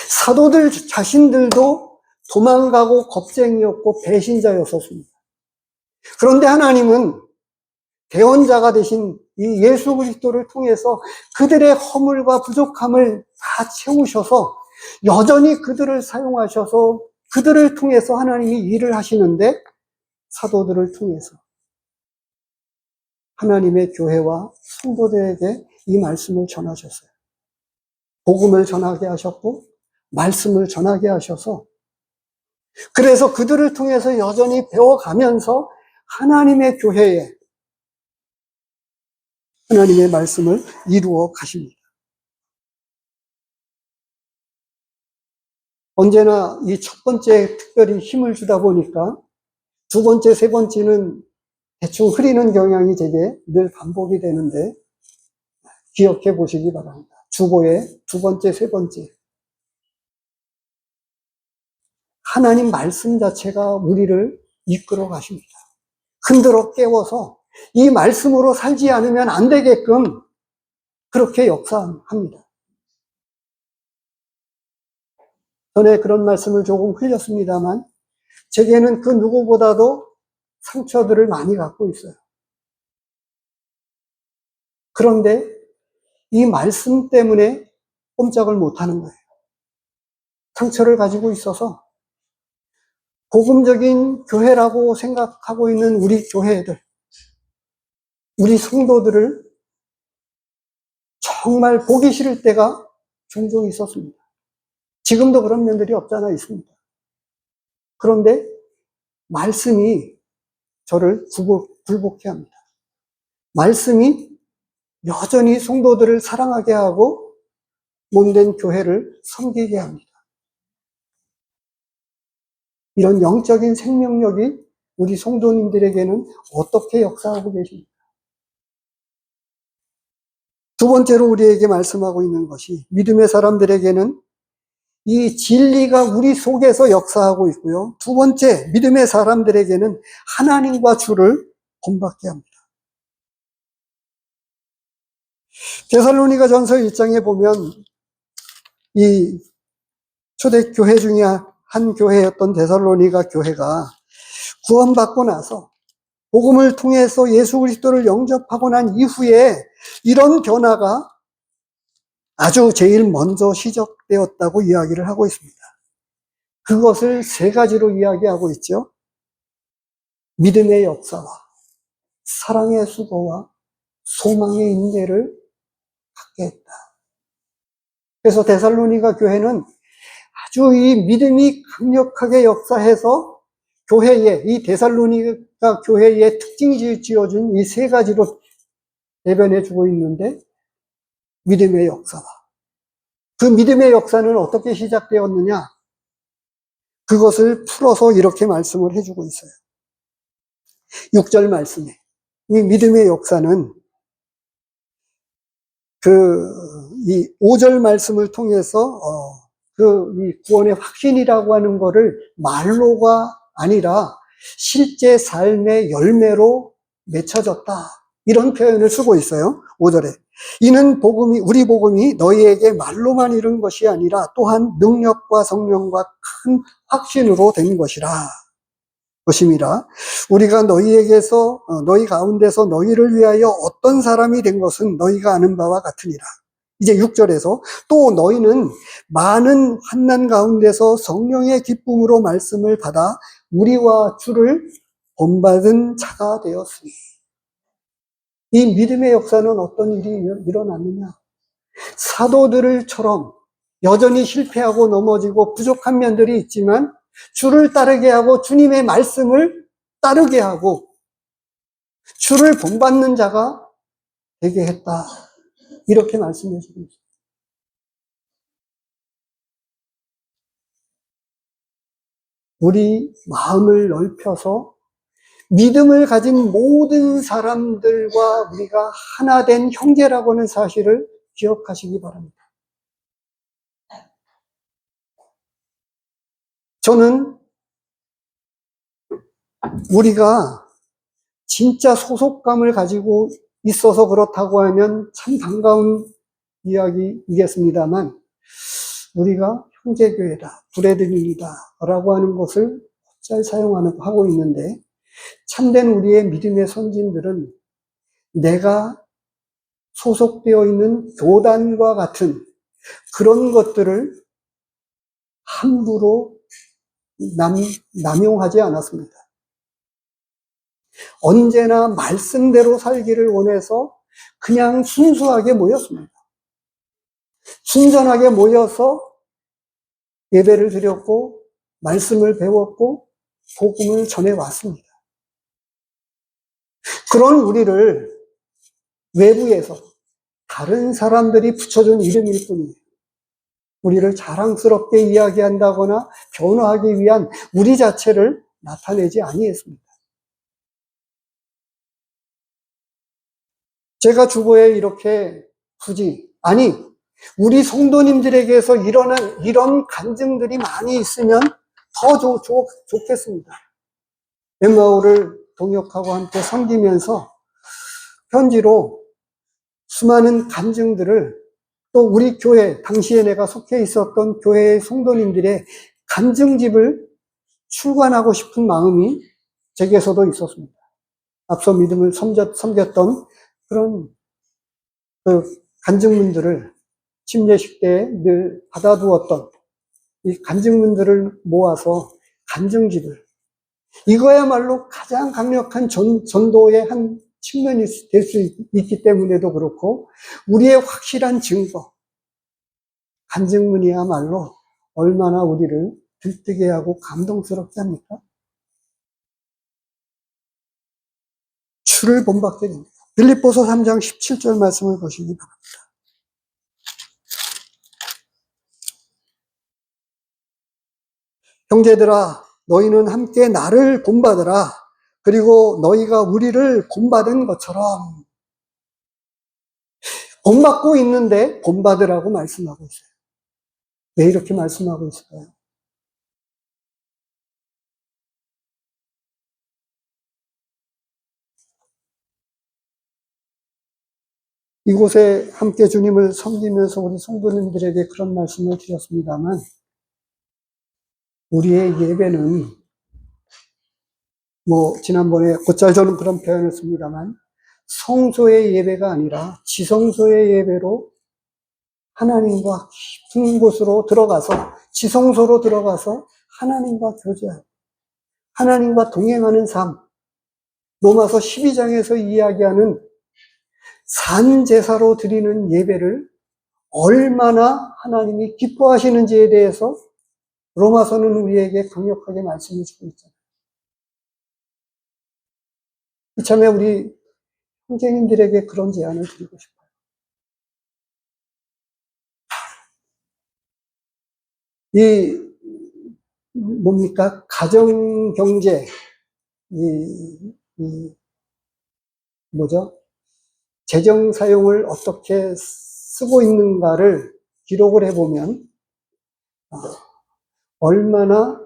사도들 자신들도 도망가고 겁쟁이였고 배신자였었습니다. 그런데 하나님은 대언자가 되신 이 예수 그리스도를 통해서 그들의 허물과 부족함을 다 채우셔서 여전히 그들을 사용하셔서 그들을 통해서 하나님이 일을 하시는데, 사도들을 통해서 하나님의 교회와 성도들에게 이 말씀을 전하셨어요. 복음을 전하게 하셨고 말씀을 전하게 하셔서, 그래서 그들을 통해서 여전히 배워가면서 하나님의 교회에 하나님의 말씀을 이루어 가십니다. 언제나 이 첫 번째 특별히 힘을 주다 보니까 두 번째, 세 번째는 대충 흐리는 경향이 제게 늘 반복이 되는데 기억해 보시기 바랍니다. 주보의 두 번째, 세 번째. 하나님 말씀 자체가 우리를 이끌어 가십니다. 흔들어 깨워서 이 말씀으로 살지 않으면 안 되게끔 그렇게 역사합니다. 전에 그런 말씀을 조금 흘렸습니다만 제게는 그 누구보다도 상처들을 많이 갖고 있어요. 그런데 이 말씀 때문에 꼼짝을 못하는 거예요. 상처를 가지고 있어서 복음적인 교회라고 생각하고 있는 우리 교회들, 우리 성도들을 정말 보기 싫을 때가 종종 있었습니다. 지금도 그런 면들이 없잖아 있습니다. 그런데 말씀이 저를 굴복케 합니다. 말씀이 여전히 성도들을 사랑하게 하고 몸된 교회를 섬기게 합니다. 이런 영적인 생명력이 우리 성도님들에게는 어떻게 역사하고 계십니까? 두 번째로 우리에게 말씀하고 있는 것이 믿음의 사람들에게는 이 진리가 우리 속에서 역사하고 있고요. 두 번째, 믿음의 사람들에게는 하나님과 주를 본받게 합니다. 데살로니가 전서 1장에 보면 이 초대교회 중에 한 교회였던 데살로니가 교회가 구원받고 나서 복음을 통해서 예수 그리스도를 영접하고 난 이후에 이런 변화가 아주 제일 먼저 시작되었다고 이야기를 하고 있습니다. 그것을 세 가지로 이야기하고 있죠. 믿음의 역사와 사랑의 수고와 소망의 인내를 갖게 했다. 그래서 데살로니가 교회는 아주 이 믿음이 강력하게 역사해서 교회에, 이 데살로니가 교회의 특징 지어준 이 세 가지로 대변해 주고 있는데, 믿음의 역사와 그 믿음의 역사는 어떻게 시작되었느냐? 그것을 풀어서 이렇게 말씀을 해주고 있어요. 6절 말씀에 이 믿음의 역사는 이 5절 말씀을 통해서 이 구원의 확신이라고 하는 거를 말로가 아니라 실제 삶의 열매로 맺혀졌다. 이런 표현을 쓰고 있어요. 5절에. 이는 우리 복음이 너희에게 말로만 이룬 것이 아니라 또한 능력과 성령과 큰 확신으로 된 것임이라. 우리가 너희 가운데서 너희를 위하여 어떤 사람이 된 것은 너희가 아는 바와 같으니라. 이제 6절에서 또 너희는 많은 환난 가운데서 성령의 기쁨으로 말씀을 받아 우리와 주를 본받은 자가 되었으니. 이 믿음의 역사는 어떤 일이 일어났느냐? 사도들처럼 여전히 실패하고 넘어지고 부족한 면들이 있지만 주를 따르게 하고 주님의 말씀을 따르게 하고 주를 본받는 자가 되게 했다. 이렇게 말씀해 주고 있습니다. 우리 마음을 넓혀서 믿음을 가진 모든 사람들과 우리가 하나 된 형제라고 하는 사실을 기억하시기 바랍니다. 저는 우리가 진짜 소속감을 가지고 있어서 그렇다고 하면 참 반가운 이야기이겠습니다만, 우리가 형제교회다, 브레드민이다 라고 하는 것을 잘 하고 있는데, 참된 우리의 믿음의 선진들은 내가 소속되어 있는 교단과 같은 그런 것들을 함부로 남용하지 않았습니다. 언제나 말씀대로 살기를 원해서 그냥 순수하게 모였습니다. 순전하게 모여서 예배를 드렸고 말씀을 배웠고 복음을 전해왔습니다. 그런 우리를 외부에서 다른 사람들이 붙여준 이름일 뿐이에요. 우리를 자랑스럽게 이야기한다거나 변화하기 위한 우리 자체를 나타내지 아니했습니다. 제가 주보에 이렇게 우리 성도님들에게서 일어난 이런 간증들이 많이 있으면 더 좋겠습니다. 엠마오를 동역하고 함께 섬기면서 편지로 수많은 간증들을, 또 우리 교회, 당시에 내가 속해 있었던 교회의 성도님들의 간증집을 출간하고 싶은 마음이 제게서도 있었습니다. 앞서 믿음을 섬겼던 그런 그 간증문들을 침례식 때 늘 받아두었던 이 간증문들을 모아서 간증집을, 이거야말로 가장 강력한 전도의 한 측면이 될 수 있기 때문에도 그렇고, 우리의 확실한 증거, 간증문이야말로 얼마나 우리를 들뜨게 하고 감동스럽게 합니까? 주를 본받게 됩니다. 빌립보서 3장 17절 말씀을 보시기 바랍니다. 형제들아, 너희는 함께 나를 본받으라. 그리고 너희가 우리를 본받은 것처럼. 본받고 있는데 본받으라고 말씀하고 있어요. 왜 이렇게 말씀하고 있을까요? 이곳에 함께 주님을 섬기면서 우리 성도님들에게 그런 말씀을 드렸습니다만, 우리의 예배는 지난번에 곧잘 저는 그런 표현을 씁니다만, 성소의 예배가 아니라 지성소의 예배로 하나님과 깊은 곳으로 들어가서, 지성소로 들어가서 하나님과 교제하고 하나님과 동행하는 삶, 로마서 12장에서 이야기하는 산제사로 드리는 예배를 얼마나 하나님이 기뻐하시는지에 대해서 로마서는 우리에게 강력하게 말씀해 주고 있잖아요. 이참에 우리 형제님들에게 그런 제안을 드리고 싶어요. 가정경제, 재정 사용을 어떻게 쓰고 있는가를 기록을 해보면, 얼마나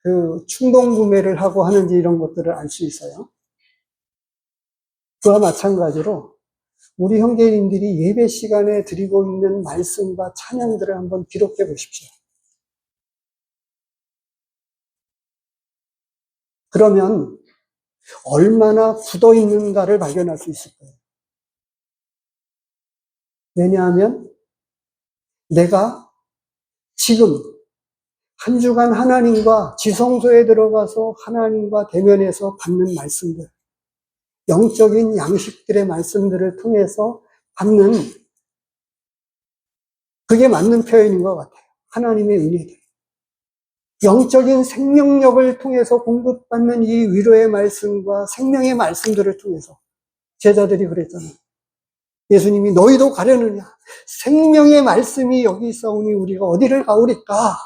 그 충동 구매를 하고 하는지 이런 것들을 알 수 있어요. 그와 마찬가지로 우리 형제님들이 예배 시간에 드리고 있는 말씀과 찬양들을 한번 기록해 보십시오. 그러면 얼마나 굳어 있는가를 발견할 수 있을 거예요. 왜냐하면 내가 지금 한 주간 하나님과 지성소에 들어가서 하나님과 대면해서 받는 말씀들, 영적인 양식들의 말씀들을 통해서 받는, 그게 맞는 표현인 것 같아요. 하나님의 은혜들. 영적인 생명력을 통해서 공급받는 이 위로의 말씀과 생명의 말씀들을 통해서, 제자들이 그랬잖아요. 예수님이 너희도 가려느냐? 생명의 말씀이 여기 있사오니 우리가 어디를 가오리까?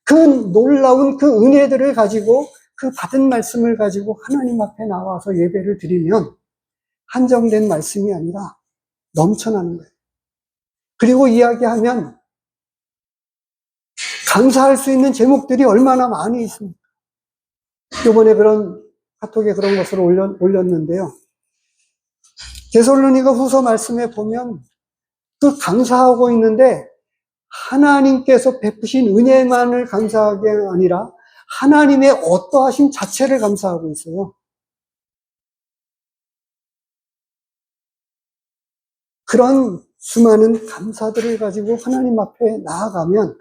그 놀라운 그 은혜들을 가지고, 그 받은 말씀을 가지고 하나님 앞에 나와서 예배를 드리면 한정된 말씀이 아니라 넘쳐나는 거예요. 그리고 이야기하면 감사할 수 있는 제목들이 얼마나 많이 있습니까? 이번에 카톡에 그런 것을 올렸는데요. 데살로니가 후서 말씀에 보면 그 감사하고 있는데, 하나님께서 베푸신 은혜만을 감사하게 아니라 하나님의 어떠하신 자체를 감사하고 있어요. 그런 수많은 감사들을 가지고 하나님 앞에 나아가면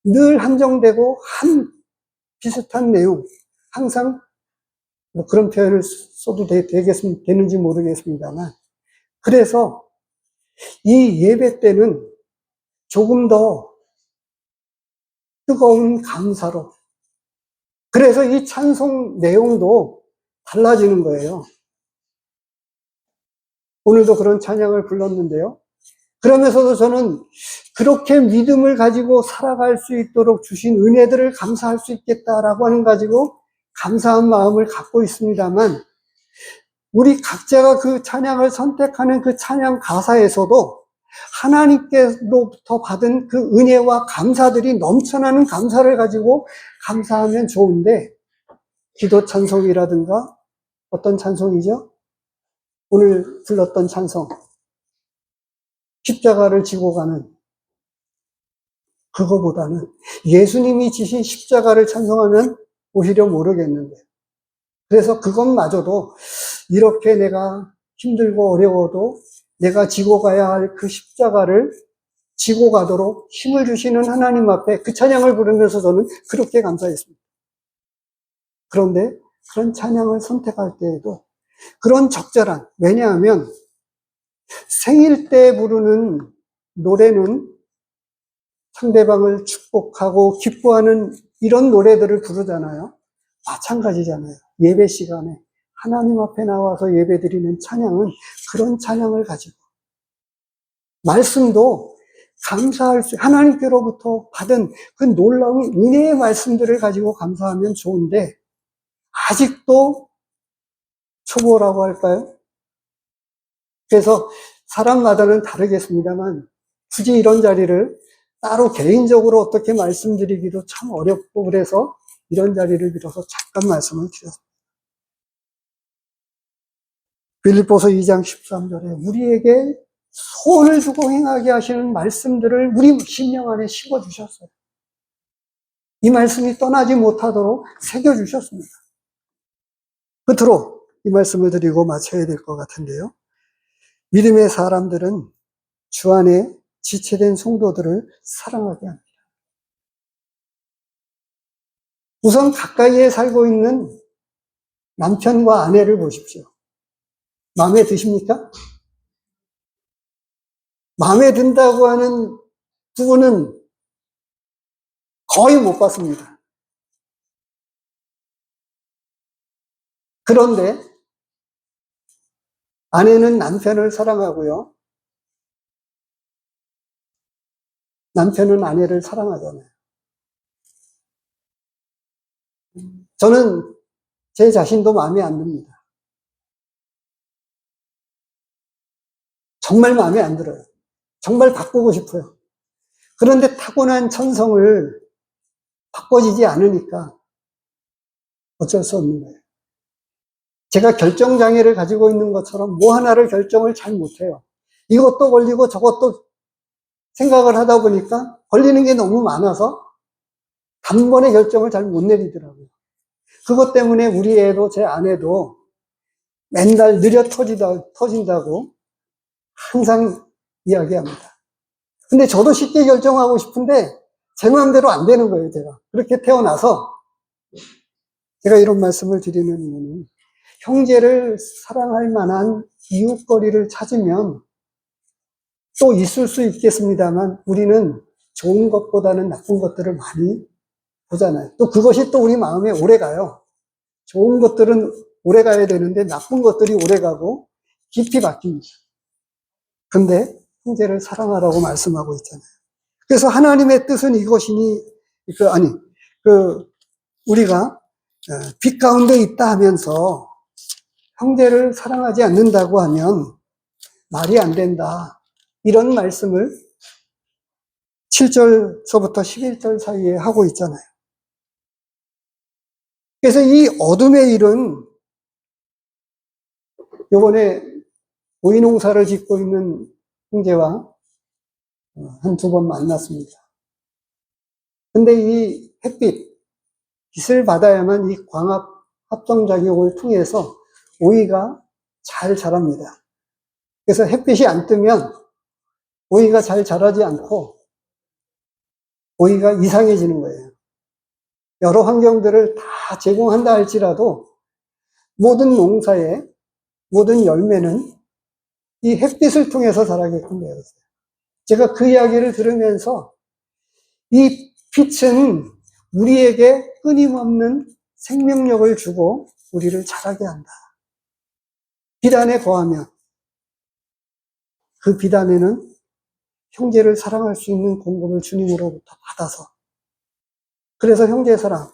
늘 한정되고 비슷한 내용, 항상 그런 표현을 써도 되는지 모르겠습니다만, 그래서 이 예배 때는 조금 더 뜨거운 감사로, 그래서 이 찬송 내용도 달라지는 거예요. 오늘도 그런 찬양을 불렀는데요. 그러면서도 저는 그렇게 믿음을 가지고 살아갈 수 있도록 주신 은혜들을 감사할 수 있겠다라고 하는 가지고 감사한 마음을 갖고 있습니다만, 우리 각자가 그 찬양을 선택하는 그 찬양 가사에서도 하나님께로부터 받은 그 은혜와 감사들이 넘쳐나는 감사를 가지고 감사하면 좋은데, 기도 찬송이라든가 어떤 찬송이죠? 오늘 불렀던 찬송, 십자가를 지고 가는, 그거보다는 예수님이 지신 십자가를 찬송하면 오히려 모르겠는데, 그래서 그것마저도 이렇게 내가 힘들고 어려워도 내가 지고 가야 할 그 십자가를 지고 가도록 힘을 주시는 하나님 앞에 그 찬양을 부르면서 저는 그렇게 감사했습니다. 그런데 그런 찬양을 선택할 때에도 그런 적절한, 왜냐하면 생일 때 부르는 노래는 상대방을 축복하고 기뻐하는 이런 노래들을 부르잖아요. 마찬가지잖아요. 예배 시간에 하나님 앞에 나와서 예배 드리는 찬양은 그런 찬양을 가지고, 말씀도 감사할 수, 하나님께로부터 받은 그 놀라운 은혜의 말씀들을 가지고 감사하면 좋은데, 아직도 초보라고 할까요? 그래서 사람마다는 다르겠습니다만, 굳이 이런 자리를 따로 개인적으로 어떻게 말씀드리기도 참 어렵고, 그래서 이런 자리를 빌어서 잠깐 말씀을 드렸습니다. 빌립보서 2장 13절에 우리에게 소원을 주고 행하게 하시는 말씀들을 우리 심령 안에 심어주셨어요. 이 말씀이 떠나지 못하도록 새겨주셨습니다. 끝으로 이 말씀을 드리고 마쳐야 될 것 같은데요. 믿음의 사람들은 주 안에 지체된 성도들을 사랑하게 합니다. 우선 가까이에 살고 있는 남편과 아내를 보십시오. 마음에 드십니까? 마음에 든다고 하는 부분은 거의 못 봤습니다. 그런데 아내는 남편을 사랑하고요. 남편은 아내를 사랑하잖아요. 저는 제 자신도 마음에 안 듭니다. 정말 마음에 안 들어요. 정말 바꾸고 싶어요. 그런데 타고난 천성을 바꿔지지 않으니까 어쩔 수 없는 거예요. 제가 결정장애를 가지고 있는 것처럼 뭐 하나를 결정을 잘 못해요. 이것도 걸리고 저것도 생각을 하다 보니까 걸리는 게 너무 많아서 단번에 결정을 잘 못 내리더라고요. 그것 때문에 우리 애도 제 아내도 맨날 느려 터진다고 항상 이야기합니다. 근데 저도 쉽게 결정하고 싶은데 제 마음대로 안 되는 거예요, 제가. 그렇게 태어나서 제가 이런 말씀을 드리는 이유는 형제를 사랑할 만한 이웃거리를 찾으면 또 있을 수 있겠습니다만 우리는 좋은 것보다는 나쁜 것들을 많이 보잖아요. 또 그것이 또 우리 마음에 오래 가요. 좋은 것들은 오래 가야 되는데 나쁜 것들이 오래 가고 깊이 박힙니다. 근데 형제를 사랑하라고 말씀하고 있잖아요. 그래서 하나님의 뜻은 이것이니, 우리가 빛 가운데 있다 하면서 형제를 사랑하지 않는다고 하면 말이 안 된다. 이런 말씀을 7절서부터 11절 사이에 하고 있잖아요. 그래서 이 어둠의 일은 요번에 오이 농사를 짓고 있는 형제와 한두 번 만났습니다. 근데 이 빛을 받아야만 이 광합 합성작용을 통해서 오이가 잘 자랍니다. 그래서 햇빛이 안 뜨면 오이가 잘 자라지 않고 오이가 이상해지는 거예요. 여러 환경들을 다 제공한다 할지라도 모든 농사의 모든 열매는 이 햇빛을 통해서 자라게끔 되어 있어요. 제가 그 이야기를 들으면서 이 빛은 우리에게 끊임없는 생명력을 주고 우리를 자라게 한다. 빛 안에 거하면 그 빛 안에는 형제를 사랑할 수 있는 공급을 주님으로부터 받아서, 그래서 형제 사랑,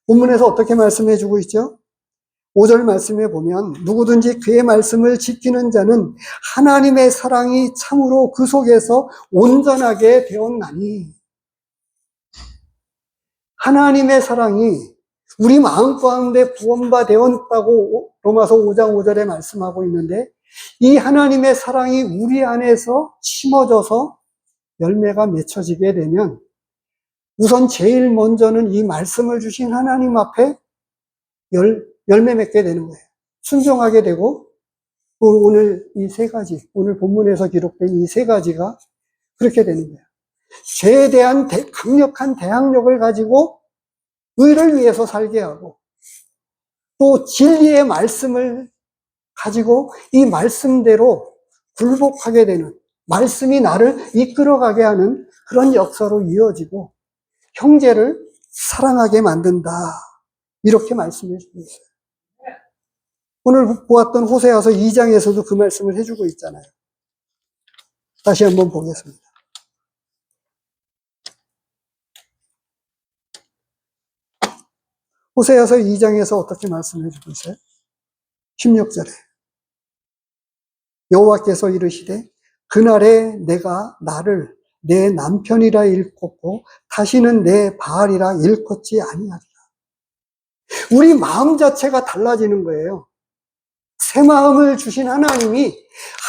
본문에서 어떻게 말씀해 주고 있죠? 5절 말씀에 보면 누구든지 그의 말씀을 지키는 자는 하나님의 사랑이 참으로 그 속에서 온전하게 되었나니, 하나님의 사랑이 우리 마음 가운데 부원바 되었다고 로마서 5장 5절에 말씀하고 있는데, 이 하나님의 사랑이 우리 안에서 심어져서 열매가 맺혀지게 되면 우선 제일 먼저는 이 말씀을 주신 하나님 앞에 열매 맺게 되는 거예요. 순종하게 되고 오늘 이 세 가지, 오늘 본문에서 기록된 이 세 가지가 그렇게 되는 거예요. 죄에 대한 강력한 대항력을 가지고 의를 위해서 살게 하고, 또 진리의 말씀을 가지고 이 말씀대로 굴복하게 되는, 말씀이 나를 이끌어가게 하는 그런 역사로 이어지고 형제를 사랑하게 만든다. 이렇게 말씀해 주고 있어요. 오늘 보았던 호세아서 2장에서도 그 말씀을 해주고 있잖아요. 다시 한번 보겠습니다. 호세아서 2장에서 어떻게 말씀해 주고 있어요? 16절에 여호와께서 이르시되 그날에 내가 나를 내 남편이라 일컫고 다시는 내 바알이라 일컫지 아니하리라. 우리 마음 자체가 달라지는 거예요. 새 마음을 주신 하나님이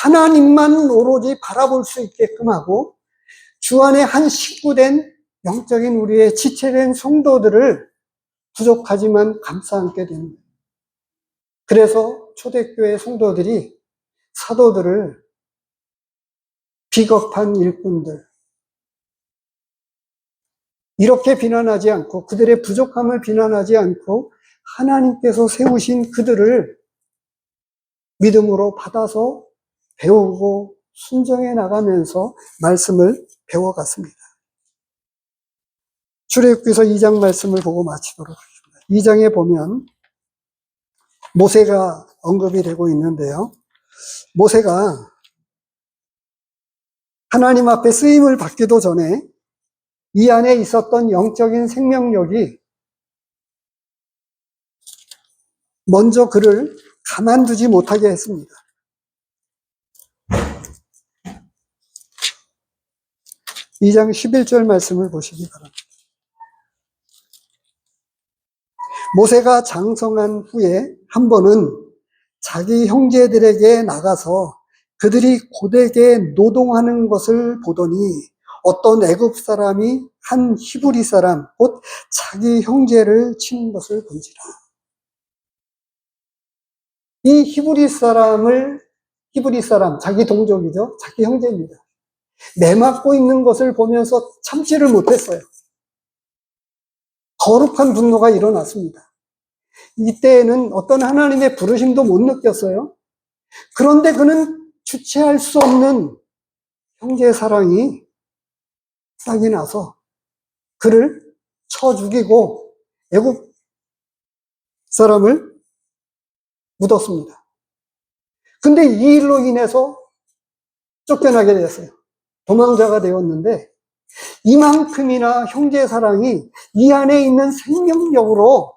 하나님만 오로지 바라볼 수 있게끔 하고 주 안에 한 식구된 영적인 우리의 지체된 성도들을 부족하지만 감싸 안게 되는 거예요. 그래서 초대교회 성도들이 사도들을 비겁한 일꾼들 이렇게 비난하지 않고 그들의 부족함을 비난하지 않고 하나님께서 세우신 그들을 믿음으로 받아서 배우고 순종해 나가면서 말씀을 배워갔습니다. 출애굽기서 2장 말씀을 보고 마치도록 하겠습니다. 2장에 보면 모세가 언급이 되고 있는데요. 모세가 하나님 앞에 쓰임을 받기도 전에 이 안에 있었던 영적인 생명력이 먼저 그를 가만두지 못하게 했습니다. 2장 11절 말씀을 보시기 바랍니다. 모세가 장성한 후에 한 번은 자기 형제들에게 나가서 그들이 고되게 노동하는 것을 보더니 어떤 애굽 사람이 한 히브리 사람 곧 자기 형제를 치는 것을 본지라. 이 히브리 사람 자기 동족이죠. 자기 형제입니다. 매맞고 있는 것을 보면서 참지를 못했어요. 거룩한 분노가 일어났습니다. 이때에는 어떤 하나님의 부르심도 못 느꼈어요. 그런데 그는 주체할 수 없는 형제 사랑이 싹이 나서 그를 쳐 죽이고 애굽 사람을 묻었습니다. 근데 이 일로 인해서 쫓겨나게 됐어요. 도망자가 되었는데 이만큼이나 형제 사랑이 이 안에 있는 생명력으로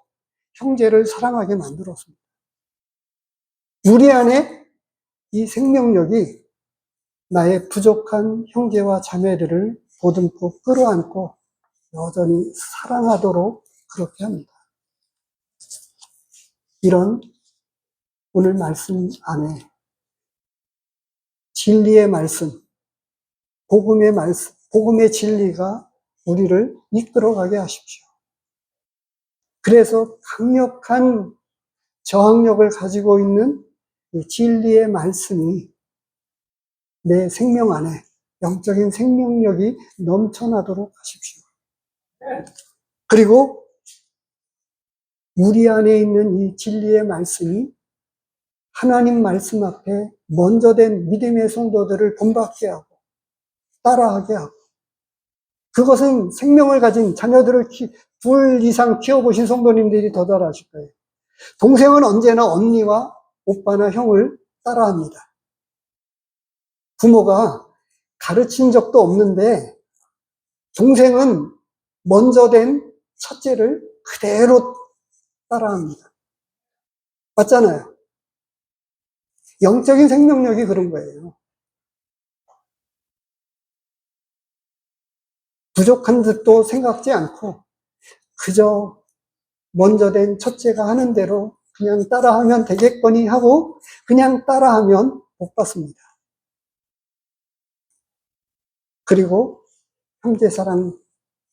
형제를 사랑하게 만들었습니다. 우리 안에 이 생명력이 나의 부족한 형제와 자매들을 보듬고 끌어안고 여전히 사랑하도록 그렇게 합니다. 이런 오늘 말씀 안에 진리의 말씀, 복음의 말씀, 복음의 진리가 우리를 이끌어가게 하십시오. 그래서 강력한 저항력을 가지고 있는 이 진리의 말씀이 내 생명 안에 영적인 생명력이 넘쳐나도록 하십시오. 그리고 우리 안에 있는 이 진리의 말씀이 하나님 말씀 앞에 먼저 된 믿음의 성도들을 본받게 하고 따라하게 하고, 그것은 생명을 가진 자녀들을 둘 이상 키워보신 성도님들이 더 잘 아실 거예요. 동생은 언제나 언니와 오빠나 형을 따라합니다. 부모가 가르친 적도 없는데 동생은 먼저 된 첫째를 그대로 따라합니다. 맞잖아요. 영적인 생명력이 그런 거예요. 부족한 듯도 생각지 않고 그저 먼저 된 첫째가 하는 대로 그냥 따라하면 되겠거니 하고 그냥 따라하면 복 받습니다. 그리고 형제사랑,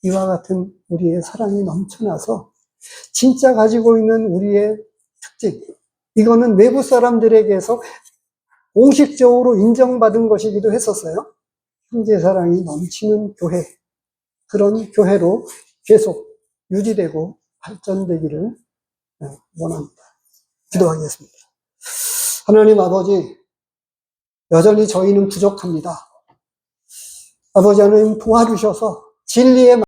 이와 같은 우리의 사랑이 넘쳐나서 진짜 가지고 있는 우리의 특징, 이거는 외부 사람들에게서 공식적으로 인정받은 것이기도 했었어요. 형제사랑이 넘치는 교회, 그런 교회로 계속 유지되고 발전되기를 원합니다. 기도하겠습니다. 하나님 아버지, 여전히 저희는 부족합니다. 아버지 하나님 도와주셔서 진리의